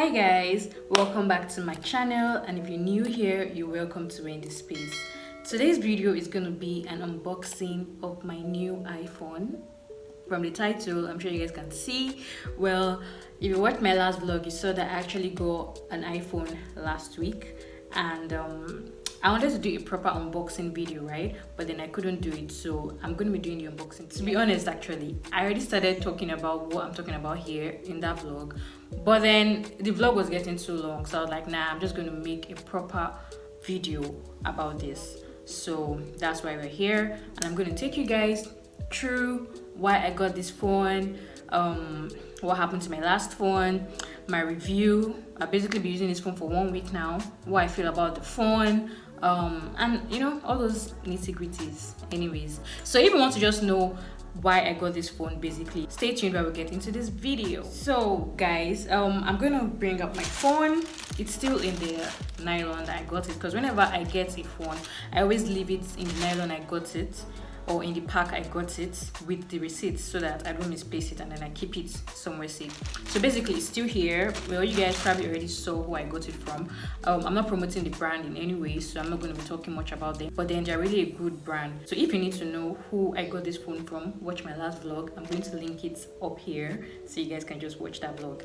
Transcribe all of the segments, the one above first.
Hi guys, welcome back to my channel, and if you're new here, you're welcome to Wendys Space. Today's video is going to be an unboxing of my new iPhone. From the title, I'm sure you guys can see. Well, if you watched my last vlog, you saw that I actually got an iPhone last week, and I wanted to do a proper unboxing video, right? But then I couldn't do it, so I'm going to be doing the unboxing. To be honest, actually, I already started talking about what I'm talking about here in that vlog, but then the vlog was getting too long, so I was like, nah, I'm just going to make a proper video about this. So that's why we're here, and I'm going to take you guys through why I got this phone, what happened to my last phone, my review. I've basically been using this phone for 1 week now, what I feel about the phone, and you know, all those nitty-gritties. Anyways, so if you want to just know why I got this phone, basically stay tuned while we get into this video. So guys, I'm gonna bring up my phone. It's still in the nylon that I got it, because whenever I get a phone, I always leave it in the nylon I got it, or in the pack I got it, with the receipts, so that I don't misplace it and then I keep it somewhere safe. So basically it's still here. Well, you guys probably already saw who I got it from. I'm not promoting the brand in any way, so I'm not going to be talking much about them, but then they're really a good brand. So if you need to know who I got this phone from, watch my last vlog. I'm going to link it up here so you guys can just watch that vlog.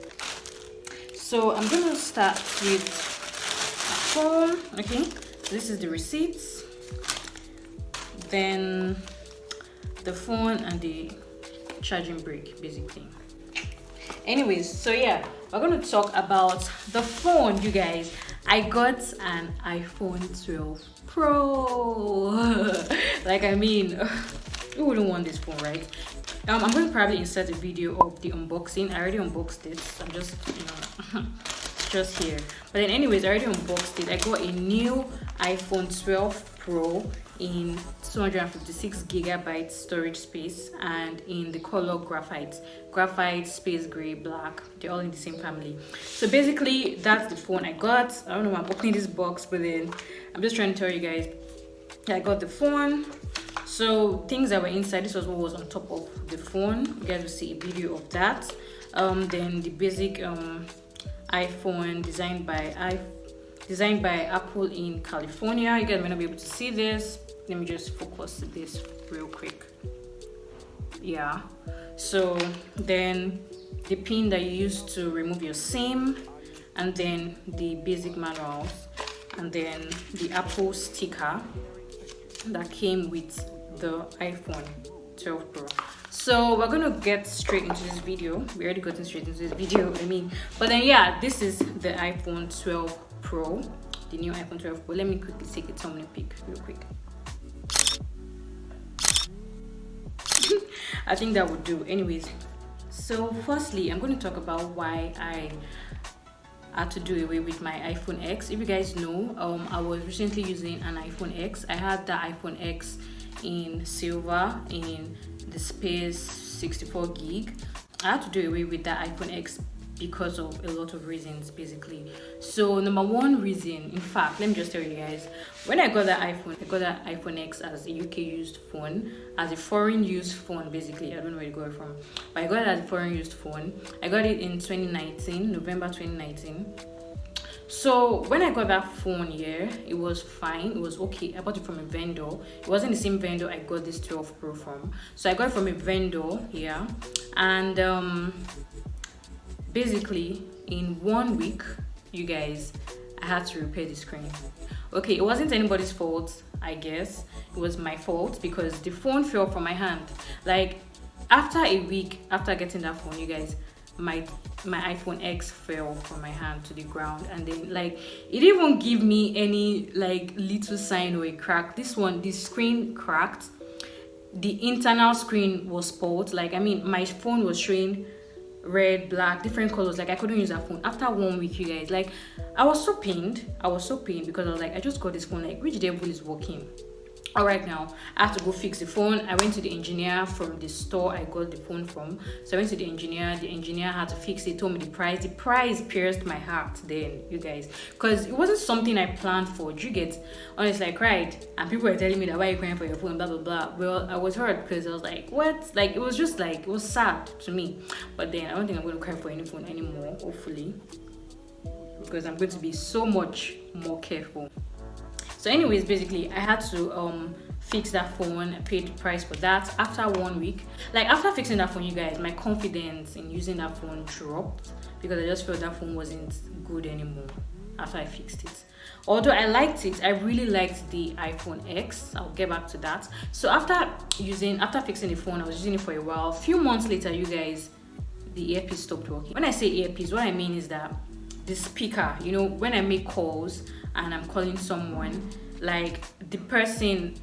So I'm going to start with a phone. Okay, so this is the receipts, then the phone, and the charging brick, basically. Anyways, so yeah, we're going to talk about the phone, you guys. I got an iPhone 12 Pro. Like, I mean, who wouldn't want this phone, right? I'm going to probably insert a video of the unboxing. I already unboxed it, so I'm just, you know, just here. But then anyways, I already unboxed it. I got a new iPhone 12 Pro in 256 gigabyte storage space, and in the color graphite, space gray, black. They're all in the same family. So basically that's the phone I got. I don't know why I'm opening this box, but then I'm just trying to tell you guys that I got the phone. So things that were inside, this was what was on top of the phone. You guys will see a video of that. Then the basic iPhone designed by Apple in California. You guys might not be able to see this. Let me just focus this real quick. Yeah, so then the pin that you use to remove your SIM, and then the basic manuals, and then the Apple sticker that came with the iPhone 12 Pro. So we're gonna get straight into this video. We already gotten straight into this video, I mean, but then yeah, this is the iPhone 12 Pro, the new iPhone 12 Pro. Let me quickly take a thumbnail pic real quick. I think that would do. Anyways, so firstly, I'm going to talk about why I had to do away with my iPhone X. If you guys know, I was recently using an iPhone X. I had the iPhone X in silver, in the space 64 gig. I had to do away with that iPhone X because of a lot of reasons, basically. So number one reason, in fact, let me just tell you guys, when I got that iPhone X as a UK used phone, as a foreign used phone, basically. I don't know where to go from, but I got it as a foreign used phone. I got it in 2019, November 2019. So when I got that phone, yeah, it was fine, it was okay. I bought it from a vendor. It wasn't the same vendor I got this 12 Pro from. So I got it from a vendor, yeah, and basically in 1 week, you guys, I had to repair the screen. Okay, it wasn't anybody's fault, I guess. It was my fault because the phone fell from my hand. Like, after a week after getting that phone, you guys, my iPhone X fell from my hand to the ground, and then like it didn't even give me any like little sign or a crack. This one, the screen cracked. The internal screen was spoiled. Like, I mean, my phone was showing red, black, different colors. Like, I couldn't use that phone after 1 week, you guys. Like, I was so pained because I was like, I just got this phone, like, which devil is working? All right, now I have to go fix the phone. I went to the engineer from the store I got the phone from. So I went to the engineer had to fix it, told me the price pierced my heart then, you guys, because it wasn't something I planned for. Do you get? Honestly, I cried, and people were telling me that, why are you crying for your phone, blah blah blah. Well, I was hurt because I was like, what? Like, it was just like, it was sad to me. But then I don't think I'm going to cry for any phone anymore, hopefully. because I'm going to be so much more careful. So anyways, basically I had to fix that phone. I paid the price for that. After 1 week, like after fixing that phone, you guys, my confidence in using that phone dropped because I just felt that phone wasn't good anymore after I fixed it. Although I liked it, I really liked the iPhone X. I'll get back to that. So after fixing the phone, I was using it for a while. A few months later, you guys, the earpiece stopped working. When I say earpiece, what I mean is that the speaker, you know, when I make calls and I'm calling someone, like the person,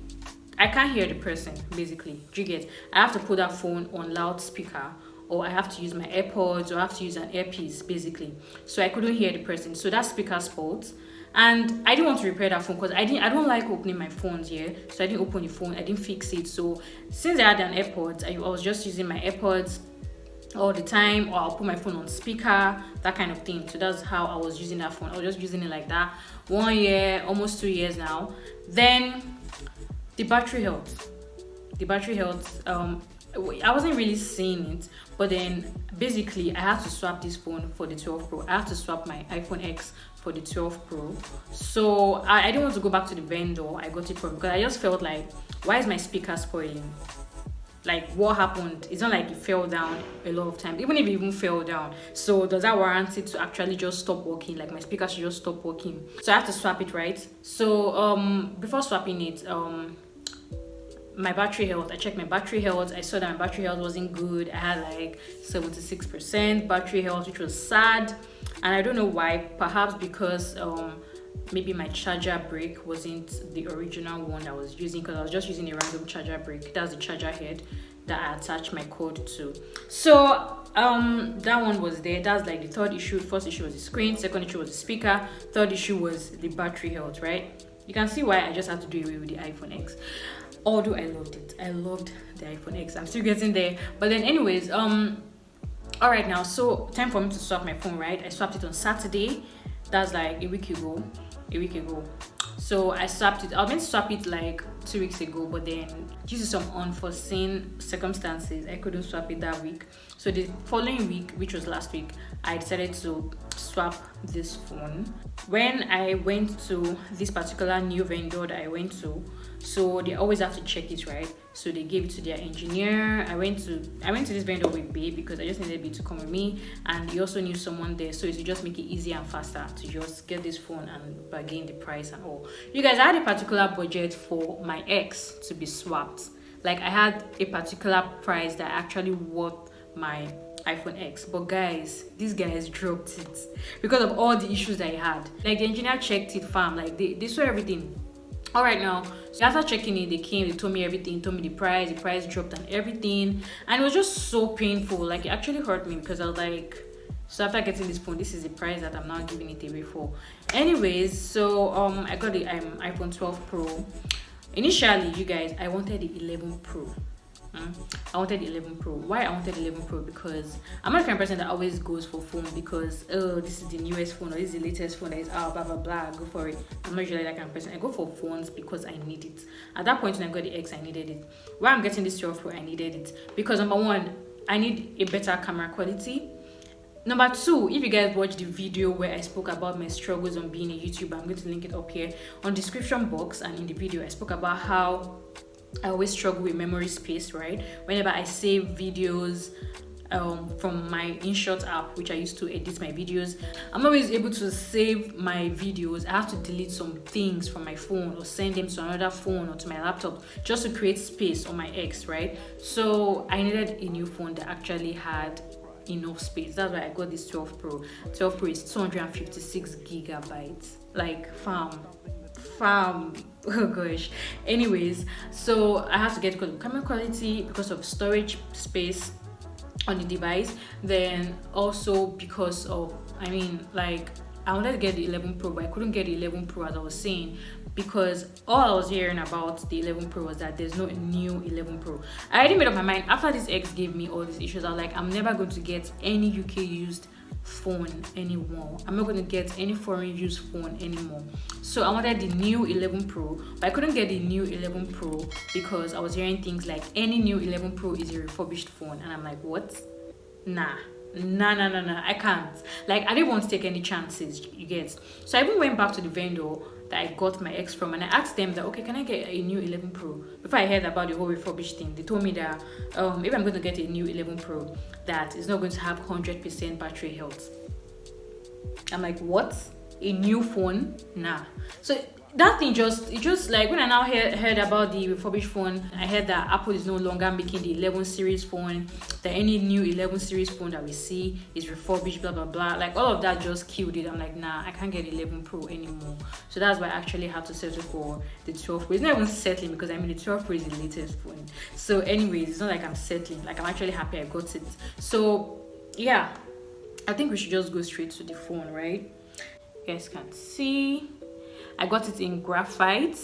I can't hear the person basically. Do you get? I have to put that phone on loudspeaker, or I have to use my AirPods, or I have to use an earpiece basically. So I couldn't hear the person. So that speaker's fault. And I didn't want to repair that phone because I don't like opening my phones here. So I didn't open the phone, I didn't fix it. So since I had an AirPods, I was just using my AirPods all the time, or I'll put my phone on speaker, that kind of thing. So that's how I was using that phone. I was just using it like that. 1 year, almost 2 years now. Then the battery health. I wasn't really seeing it, but then basically I had to swap this phone for the 12 Pro. I had to swap my iPhone X for the 12 Pro. So I didn't want to go back to the vendor I got it from, because I just felt like, why is my speaker spoiling? Like, what happened? It's not like it fell down a lot of times, even if it even fell down. So does that warrant it to actually just stop working? Like, my speaker should just stop working. So I have to swap it, right? So before swapping it, my battery health, I checked my battery health. I saw that my battery health wasn't good. I had like 76% battery health, which was sad. And I don't know why. Perhaps because maybe my charger brick wasn't the original one I was using, because I was just using a random charger brick. That's the charger head that I attached my code to. So that one was there. That's like the third issue. First issue was the screen, second issue was the speaker, third issue was the battery health, right? You can see why I just had to do away with the iPhone X. Although I loved it. I loved the iPhone X. I'm still getting there. But then anyways, all right, now, so time for me to swap my phone, right? I swapped it on Saturday. That's like a week ago. So I swapped it. I was meant to swap it like 2 weeks ago, but then due to some unforeseen circumstances, I couldn't swap it that week. So the following week, which was last week, I decided to swap this phone. When I went to this particular new vendor that I went to, so they always have to check it, right? So they gave it to their engineer. I went to this vendor with Babe because I just needed Babe to come with me, and he also knew someone there, so it would just make it easier and faster to just get this phone and bargain the price and all. You guys, I had a particular budget for my X to be swapped. Like, I had a particular price that actually worth my iPhone X, but guys, these guys dropped it because of all the issues that I had. Like, the engineer checked it, fam. Like, they saw everything. All right, now, so after checking it, they came, they told me everything, told me the price dropped and everything, and it was just so painful. Like, it actually hurt me because I was like, so after getting this phone, this is the price that I'm now giving it away for. Anyways, so I got the iPhone 12 Pro. Initially, you guys, I wanted the 11 Pro. I wanted the 11 Pro. Why I wanted the 11 Pro? Because I'm not the kind of person that always goes for phone because, oh, this is the newest phone or this is the latest phone that is out, blah blah blah, go for it. I'm not usually that kind of person. I go for phones because I need it. At that point when I got the X, I needed it. Why I'm getting this 12 Pro, I needed it because, number one, I need a better camera quality. Number two, if you guys watched the video where I spoke about my struggles on being a YouTuber, I'm going to link it up here on the description box, and in the video I spoke about how I always struggle with memory space, right? Whenever I save videos from my InShot app, which I used to edit my videos, I'm always able to save my videos. I have to delete some things from my phone or send them to another phone or to my laptop just to create space on my X, right? So I needed a new phone that actually had enough space. That's why I got this 12 Pro. 12 Pro is 256 gigabytes. Like, fam, oh gosh. Anyways, so I have to get good camera quality because of storage space on the device, then also because of, I mean, like, I wanted to get the 11 Pro, but I couldn't get the 11 Pro, as I was saying, because all I was hearing about the 11 Pro was that there's no new 11 Pro. I already made up my mind. After this X gave me all these issues, I was like, I'm never going to get any UK used phone anymore. I'm not going to get any foreign used phone anymore. So I wanted the new 11 Pro, but I couldn't get the new 11 Pro because I was hearing things like any new 11 Pro is a refurbished phone, and I'm like, what? Nah, Nah, I can't. Like, I didn't want to take any chances, you get. So I even went back to the vendor that I got my X from, and I asked them that, okay, can I get a new 11 Pro? Before I heard about the whole refurbished thing, they told me that if I'm going to get a new 11 Pro, that it's not going to have 100% battery health. I'm like, what? A new phone? Nah. So that thing just like, when I now heard about the refurbished phone, I heard that Apple is no longer making the 11 series phone, that any new 11 series phone that we see is refurbished, blah blah blah. Like, all of that just killed it. I'm like, nah, I can't get 11 Pro anymore. So that's why I actually have to settle for the 12 Pro. It's not even settling, because I mean, the 12 Pro is the latest phone. So anyways, it's not like I'm settling. Like, I'm actually happy I got it. So yeah, I think we should just go straight to the phone, right? You guys can see I got it in graphite.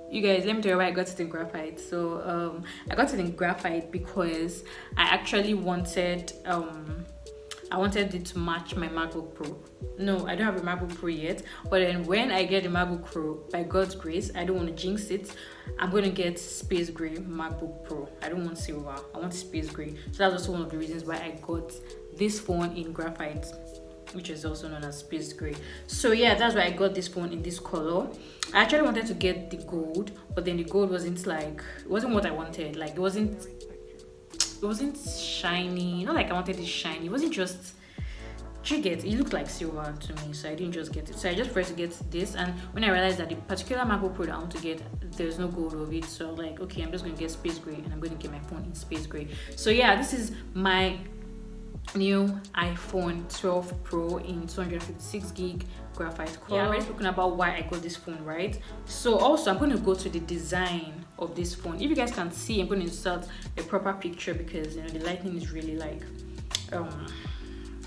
You guys, let me tell you why I got it in graphite. So I got it in graphite because I actually wanted it to match my MacBook Pro. No, I don't have a MacBook Pro yet, but then when I get the MacBook Pro, by God's grace, I don't want to jinx it, I'm going to get space gray MacBook Pro. I don't want silver, I want space gray. So that's also one of the reasons why I got this phone in graphite, which is also known as space gray. So yeah, that's why I got this phone in this color. I actually wanted to get the gold, but then the gold wasn't what I wanted. Like, it wasn't shiny. Not like I wanted it shiny. It wasn't just, it looked like silver to me, so I didn't just get it. So I just preferred to get this, and when I realized that the particular MacBook Pro that I want to get, there's no gold of it, so like, okay, I'm just going to get space gray, and I'm going to get my phone in space gray. So yeah, this is my new iPhone 12 Pro in 256 gig graphite color. Yeah, I've already spoken about why I got this phone, right? So also, I'm going to go to the design of this phone. If you guys can see, I'm going to insert a proper picture, because you know the lighting is really like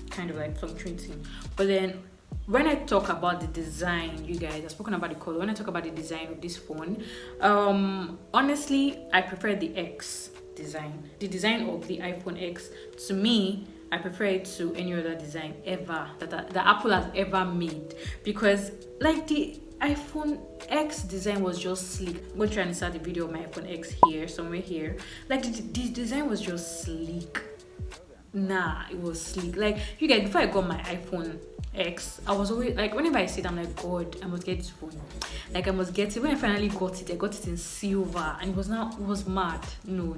kind of like fluctuating. But then when I talk about the design, you guys, I've spoken about the color. When I talk about the design of this phone, honestly, I prefer the X design. The design of the iPhone X, to me, I prefer it to any other design ever that Apple has ever made, because like the iPhone X design was just sleek. I'm going to try and insert the video of my iPhone X here, somewhere here. Like, the design was just sleek. Nah, it was sleek. Like, you guys, before I got my iPhone X, I was always like, whenever I see it, I'm like, God, I must get this phone. Like, I must get it. When I finally got it, I got it in silver, and it was mad. No.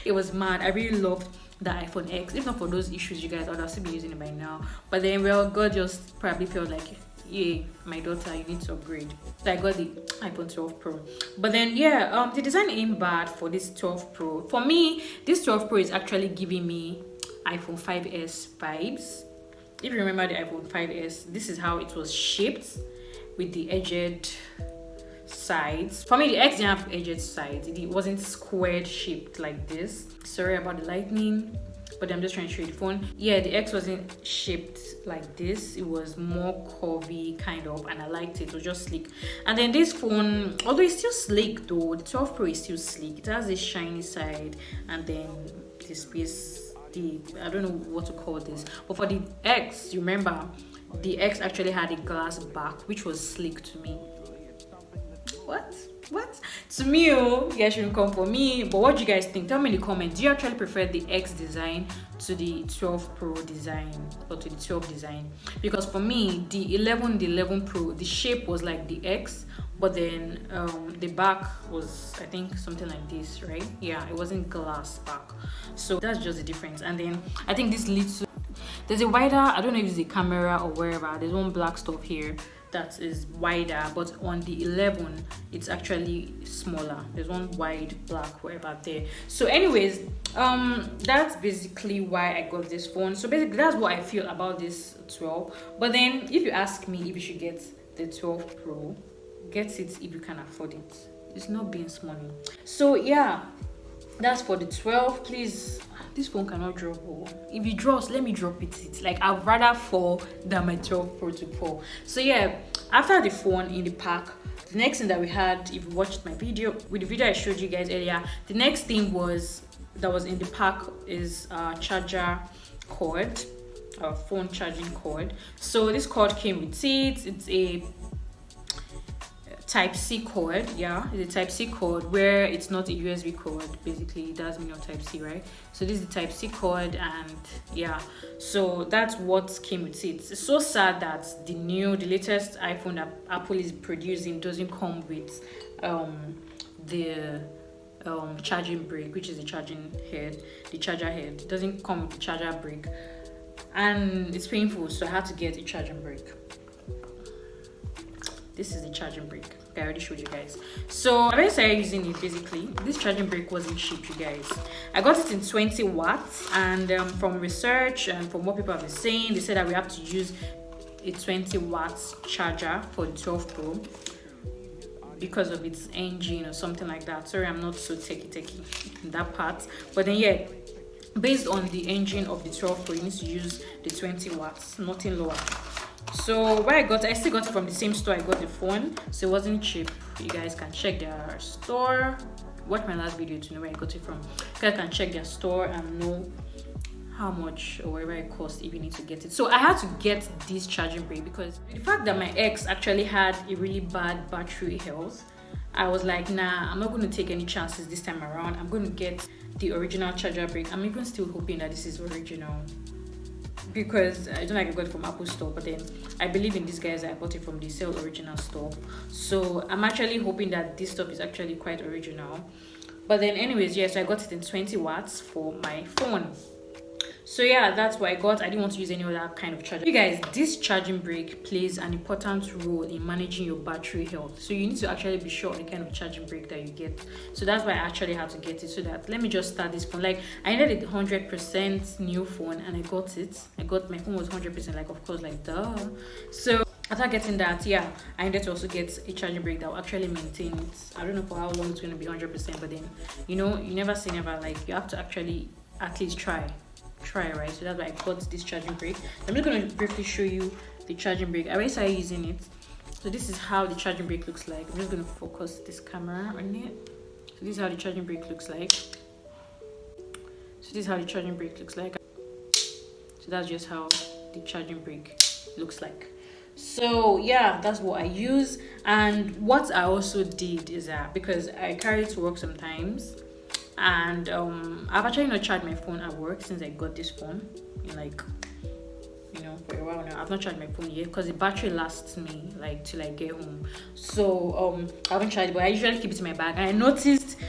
It was mad. I really loved the iPhone X. If not for those issues, you guys, I would have still be using it by now. But then, well, God just probably felt like, yeah, my daughter, you need to upgrade. So I got the iPhone 12 Pro. But then yeah, the design ain't bad for this 12 Pro. For me, this 12 Pro is actually giving me iPhone 5S vibes. If you remember the iPhone 5S, this is how it was shaped, with the edged sides. For me, the X didn't have edged sides. It wasn't squared shaped like this. Sorry about the lightning, but I'm just trying to show you the phone. Yeah, the X wasn't shaped like this. It was more curvy kind of, and I liked it. It was just sleek. And then this phone, although it's still sleek though, the 12 Pro is still sleek. It has this shiny side, and then the space, I don't know what to call this, but for the X, you remember the X actually had a glass back, which was sleek to me. What to me, you guys shouldn't come for me, but what do you guys think? Tell me in the comments. Do you actually prefer the X design to the 12 Pro design, or to the 12 design? Because for me, the 11 Pro, the shape was like the X, but then the back was, I think, something like this, right? Yeah, it wasn't glass back, so that's just the difference. And then I think this leads to, there's a wider, I don't know if it's a camera or wherever, there's one black stuff here that is wider, but on the 11 it's actually smaller. There's one wide black wherever there. So anyways, that's basically why I got this phone. So basically that's what I feel about this 12. But then if you ask me if you should get the 12 Pro, get it if you can afford it. It's not being money. So yeah, that's for the 12. Please, this phone cannot drop. If it drops, let me drop it. Like, I'd rather fall than my 12 Pro to fall. So yeah, after the phone in the pack, the next thing that we had, if you watched my video, with the video I showed you guys earlier, the next thing that was in the pack is charger cord, phone charging cord. So this cord came with it. It's a Type-C cord. Yeah, it's a Type-C cord where it's not a USB cord. Basically, it does mean your Type-C, right? So this is the Type-C cord, and yeah, so that's what came with it. It's so sad that the latest iPhone that Apple is producing doesn't come with the charging brick, which is the charging head, the charger head. It doesn't come with the charger brick, and it's painful, so I had to get a charging brick. This is the charging brick. I already showed you guys. So I started using it. Basically, this charging brick wasn't cheap, you guys. I got it in 20 watts, and from research and from what people have been saying, they said that we have to use a 20 watts charger for the 12 Pro because of its engine or something like that. Sorry, I'm not so techie in that part, but then yeah, based on the engine of the 12 Pro, you need to use the 20 watts, nothing lower. So where I still got it from the same store I got the phone, so it wasn't cheap. You guys can check their store. Watch my last video to know where I got it from. You guys can check their store and know how much or wherever it costs if you need to get it. So I had to get this charging brick because the fact that my ex actually had a really bad battery health, I was like, nah, I'm not going to take any chances this time around. I'm going to get the original charger brick. I'm even still hoping that this is original, because I don't like I got it from Apple store, but then I believe in these guys. I bought it from the Sale Original store, so I'm actually hoping that this stuff is actually quite original. But then anyways, yes, I got it in 20 watts for my phone. So yeah, that's what I got. I didn't want to use any other kind of charger. You guys, this charging brick plays an important role in managing your battery health, so you need to actually be sure of the kind of charging brick that you get. So that's why I actually had to get it, so that let me just start this phone. Like, I needed a 100% new phone, and I got it. My phone was 100%, like, of course, like, duh. So after getting that, yeah, I needed to also get a charging brick that will actually maintain it. I don't know for how long it's going to be 100%, but then, you know, you never say never. Like, you have to actually at least try, right? So that's why I got this charging brick. I'm just going to briefly show you the charging brick. I already started using it. So this is how the charging brick looks like. I'm just going to focus this camera on it. So this is how the charging brick looks like. So that's just how the charging brick looks like. So yeah, that's what I use. And what I also did is that, because I carry it to work sometimes, and I've actually not charged my phone at work since I got this phone, like, you know, for a while now. I've not charged my phone yet because the battery lasts me like till I get home. So I haven't charged it, but I usually keep it in my bag. And I noticed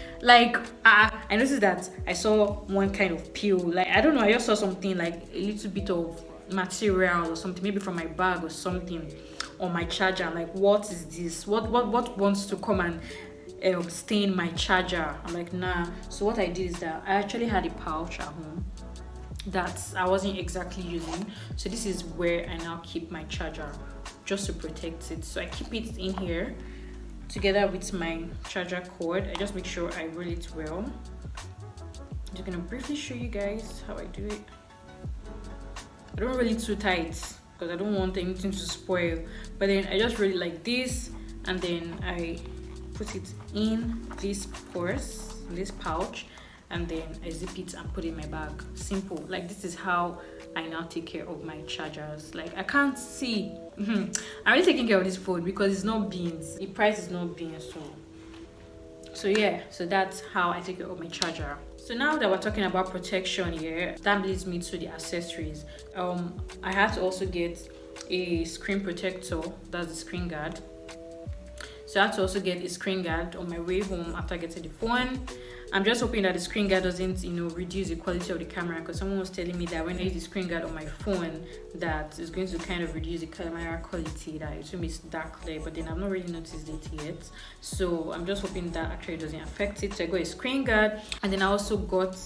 that I saw one kind of peel, like, I don't know, I just saw something like a little bit of material or something, maybe from my bag or something, on my charger. I'm like, what is this? What wants to come and stain my charger? I'm like, nah. So what I did is that I actually had a pouch at home that I wasn't exactly using, so this is where I now keep my charger, just to protect it. So I keep it in here together with my charger cord. I just make sure I roll it well. I'm just gonna briefly show you guys how I do it. I don't roll it too tight because I don't want anything to spoil, but then I just roll it like this, and then I put it in this purse, this pouch, and then I zip it and put it in my bag. Simple. Like, this is how I now take care of my chargers. Like, I can't see. I'm really taking care of this phone because it's not beans. The price is not beans, so yeah. So that's how I take care of my charger. So now that we're talking about protection here, that leads me to the accessories. I had to also get a screen protector. That's the screen guard. So I had to also get a screen guard on my way home after getting the phone. I'm just hoping that the screen guard doesn't, reduce the quality of the camera, because someone was telling me that when I use the screen guard on my phone, that it's going to kind of reduce the camera quality, that it will be dark clear, but then I've not really noticed it yet. So I'm just hoping that actually doesn't affect it. So I got a screen guard, and then I also got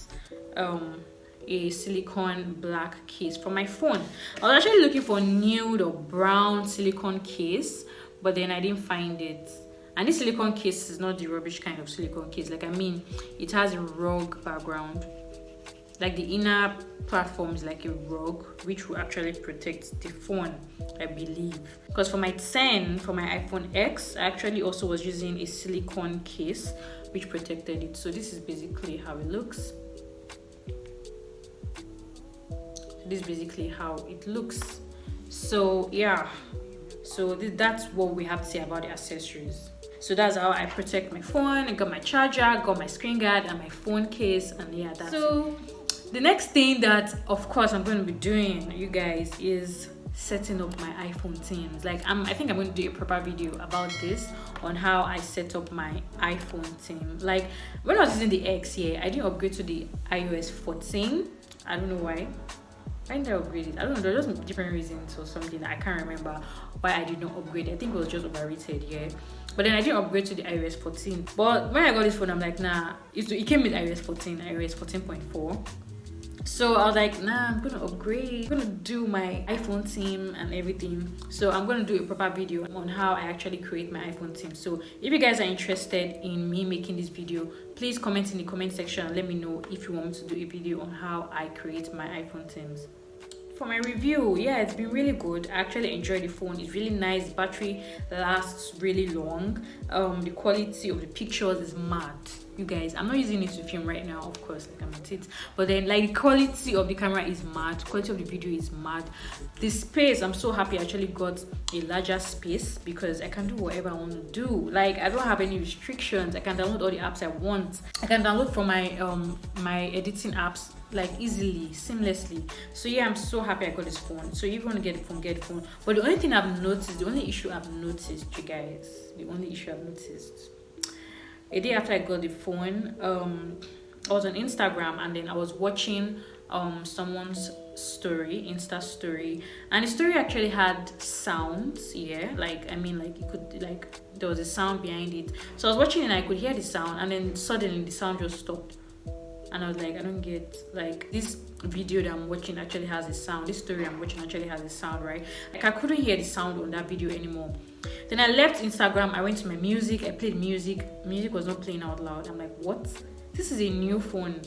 a silicone black case for my phone. I was actually looking for nude or brown silicone case, but then I didn't find it. And this silicone case is not the rubbish kind of silicone case. Like, I mean, it has a rug background. Like, the inner platform is like a rug, which will actually protect the phone, I believe. Because for my 10, for my iPhone X, I actually also was using a silicone case, which protected it. So this is basically how it looks. This is basically how it looks. So yeah. So that's what we have to say about the accessories. So that's how I protect my phone. I got my charger, got my screen guard, and my phone case, and yeah, that's it. The next thing that of course I'm going to be doing, you guys, is setting up my iPhone themes. Like I think I'm going to do a proper video about this, on how I set up my iPhone theme. Like when I was using the X, yeah, I didn't upgrade to the iOS 14. I don't know why. Why didn't I upgrade it? I don't know, there was just different reasons or something. I can't remember why I did not upgrade it. I think it was just overrated, yeah. But then I didn't upgrade to the iOS 14. But when I got this phone, I'm like, nah, it came with iOS 14, iOS 14.4. So I was like, nah, I'm gonna upgrade. I'm gonna do my iPhone theme and everything. So I'm gonna do a proper video on how I actually create my iPhone theme. So if you guys are interested in me making this video, please comment in the comment section and let me know if you want me to do a video on how I create my iPhone themes. For my review, yeah, it's been really good. I actually enjoy the phone. It's really nice. The battery lasts really long. The quality of the pictures is mad. You guys, I'm not using it to film right now, of course, like I'm at it, but then like the quality of the camera is mad, quality of the video is mad. The space, I'm so happy I actually got a larger space because I can do whatever I want to do. Like I don't have any restrictions. I can download all the apps I want. I can download from my my editing apps like easily, seamlessly. So yeah, I'm so happy I got this phone. So if you want to get the phone, get the phone. But the only thing I've noticed, the only issue I've noticed, you guys, the only issue I've noticed, a day after I got the phone, I was on Instagram and then I was watching someone's story, Insta story, and the story actually had sounds, yeah, like I mean, like you could, like there was a sound behind it. So I was watching and I could hear the sound, and then suddenly the sound just stopped. And I was like, I don't get, like, this video that I'm watching actually has a sound. This story I'm watching actually has a sound, right? Like I couldn't hear the sound on that video anymore. Then I left Instagram, I went to my music, I played music. Music was not playing out loud. I'm like, what? This is a new phone.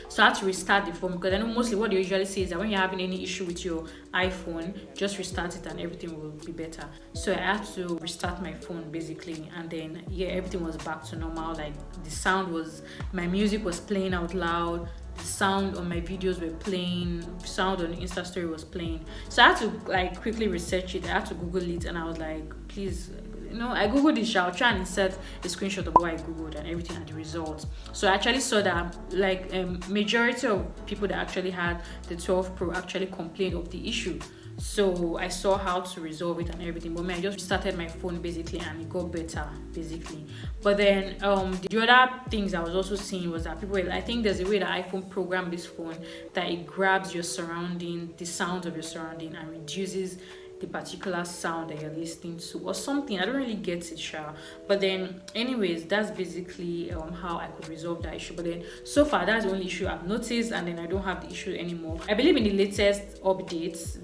So I had to restart the phone because I know mostly what they usually say is that when you're having any issue with your iPhone, just restart it and everything will be better. So I had to restart my phone basically, and then yeah, everything was back to normal. Like the sound was, my music was playing out loud, the sound on my videos were playing, sound on the Insta story was playing. So I had to like quickly research it. I had to Google it, and I was like, please, you know, I googled it. I'll try and insert a screenshot of what I googled and everything and the results. So I actually saw that like majority of people that actually had the 12 Pro actually complained of the issue. So I saw how to resolve it and everything, but I just restarted my phone basically and it got better basically. But then the other things I was also seeing was that people, I think there's a way that iPhone program this phone that it grabs your surrounding, the sounds of your surrounding, and reduces the particular sound that you're listening to or something. I don't really get it, sure. But then anyways, that's basically how I could resolve that issue. But then so far that's the only issue I've noticed, and then I don't have the issue anymore. I believe in the latest updates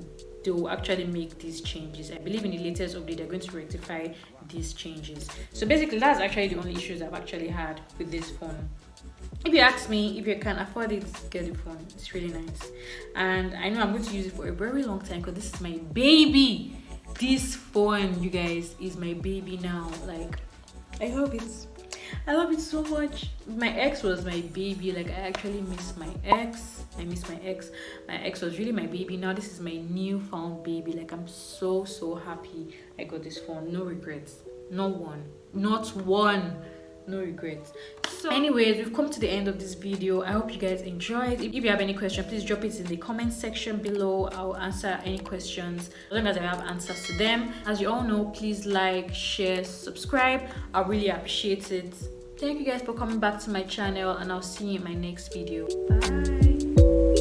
they will actually make these changes. I believe in the latest update they're going to rectify these changes. So basically that's actually the only issues I've actually had with this phone. If you ask me, if you can afford it, get the phone. It's really nice, and I know I'm going to use it for a very long time because this is my baby. This phone, you guys, is my baby now. Like I love it so much. My ex was my baby. Like I actually miss my ex. I miss my ex. My ex was really my baby. Now this is my newfound baby. Like I'm so happy I got this phone. No regrets. Not one. No regrets. So anyways, we've come to the end of this video. I hope you guys enjoyed. If you have any question, please drop it in the comment section below. I'll answer any questions as long as I have answers to them. As you all know, please like, share, subscribe. I really appreciate it. Thank you guys for coming back to my channel, and I'll see you in my next video. Bye.